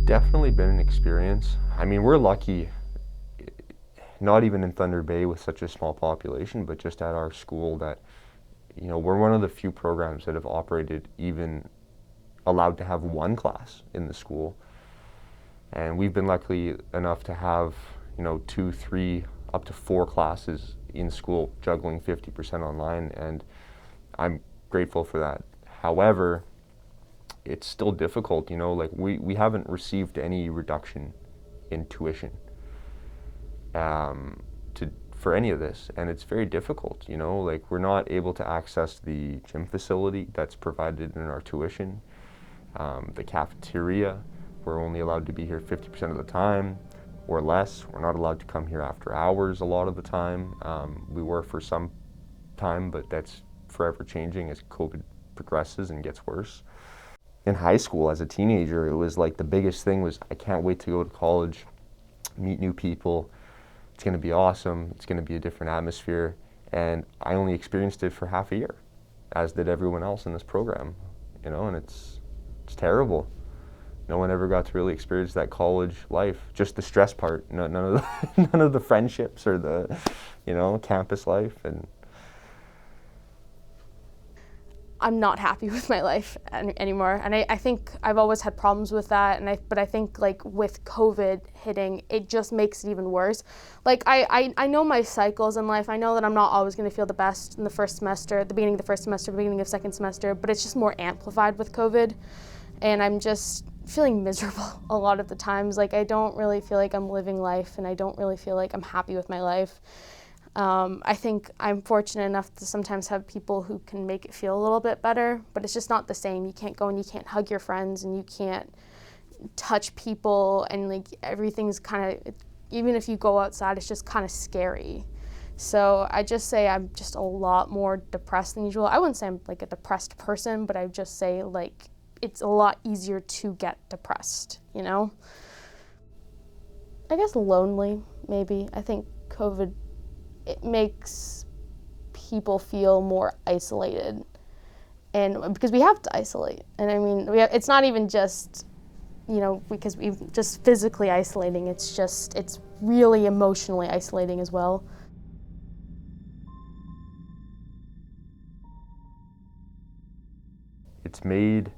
definitely been an experience. I mean, we're lucky, not even in Thunder Bay with such a small population, but just at our school that, we're one of the few programs that have operated even allowed to have one class in the school. And we've been lucky enough to have, two, three, up to four classes in school, juggling 50% online, and I'm grateful for that. However, it's still difficult, like we haven't received any reduction in tuition for any of this, and it's very difficult, like we're not able to access the gym facility that's provided in our tuition, the cafeteria, we're only allowed to be here 50% of the time or less. We're not allowed to come here after hours a lot of the time. We were for some time, but that's forever changing as COVID progresses and gets worse. In high school as a teenager, it was like the biggest thing was I can't wait to go to college, meet new people. It's going to be awesome. It's going to be a different atmosphere. And I only experienced it for half a year, as did everyone else in this program, and it's terrible. No one ever got to really experience that college life, just the stress part, none of the, none of the friendships or the, campus life. And I'm not happy with my life anymore, and I think I've always had problems with that, but I think like with COVID hitting, it just makes it even worse. Like I know my cycles in life. I know that I'm not always going to feel the best in the first semester, the beginning of the first semester, the beginning of second semester, but it's just more amplified with COVID, and I'm just feeling miserable a lot of the times. Like I don't really feel like I'm living life, and I don't really feel like I'm happy with my life. I think I'm fortunate enough to sometimes have people who can make it feel a little bit better, but it's just not the same. You can't go and you can't hug your friends, and you can't touch people, and like everything's kind of, even if you go outside, it's just kind of scary. So I just say I'm just a lot more depressed than usual. I wouldn't say I'm like a depressed person, but I just say like it's a lot easier to get depressed, I guess lonely, maybe. I think COVID, it makes people feel more isolated, and because we have to isolate. And I mean, it's not even just, because we've just physically isolating, it's really emotionally isolating as well. it's made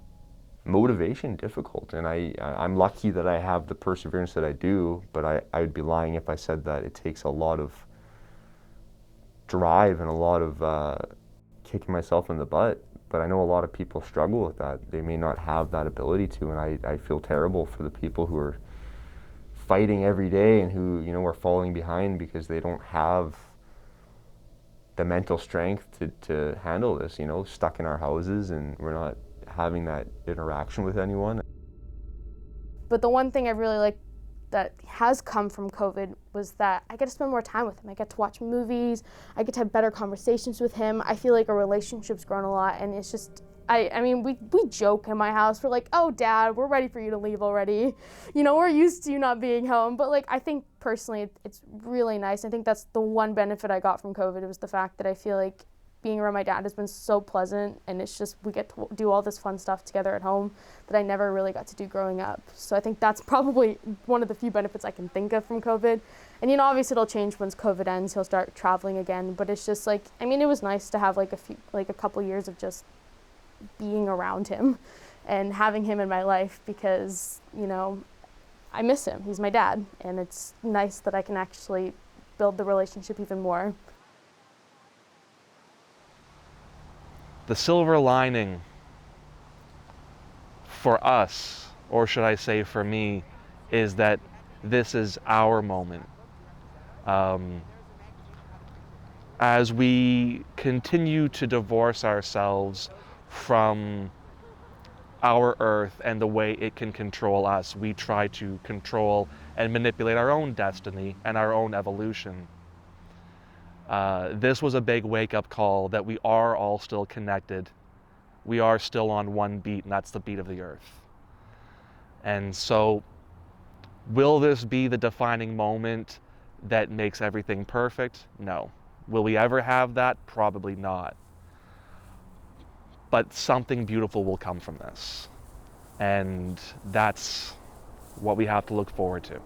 motivation difficult, and I'm lucky that I have the perseverance that I do, but I would be lying if I said that it takes a lot of drive and a lot of kicking myself in the butt. But I know a lot of people struggle with that. They may not have that ability to, and I feel terrible for the people who are fighting every day and who, are falling behind because they don't have the mental strength to handle this, stuck in our houses, and we're not having that interaction with anyone. But the one thing I really like that has come from COVID was that I get to spend more time with him. I get to watch movies. I get to have better conversations with him. I feel like our relationship's grown a lot, and it's just, I mean, we joke in my house. We're like, oh, Dad, we're ready for you to leave already. We're used to you not being home. But like, I think personally, it's really nice. I think that's the one benefit I got from COVID. It was the fact that I feel like being around my dad has been so pleasant, and it's just, we get to do all this fun stuff together at home that I never really got to do growing up. So I think that's probably one of the few benefits I can think of from COVID. And obviously it'll change once COVID ends. He'll start traveling again, but it's just like, I mean, it was nice to have like a couple years of just being around him and having him in my life, because I miss him. He's my dad, and it's nice that I can actually build the relationship even more. The silver lining for us, or should I say for me, is that this is our moment. As we continue to divorce ourselves from our earth and the way it can control us, we try to control and manipulate our own destiny and our own evolution. This was a big wake-up call that we are all still connected. We are still on one beat, and that's the beat of the earth. And so, will this be the defining moment that makes everything perfect? No. Will we ever have that? Probably not. But something beautiful will come from this. And that's what we have to look forward to.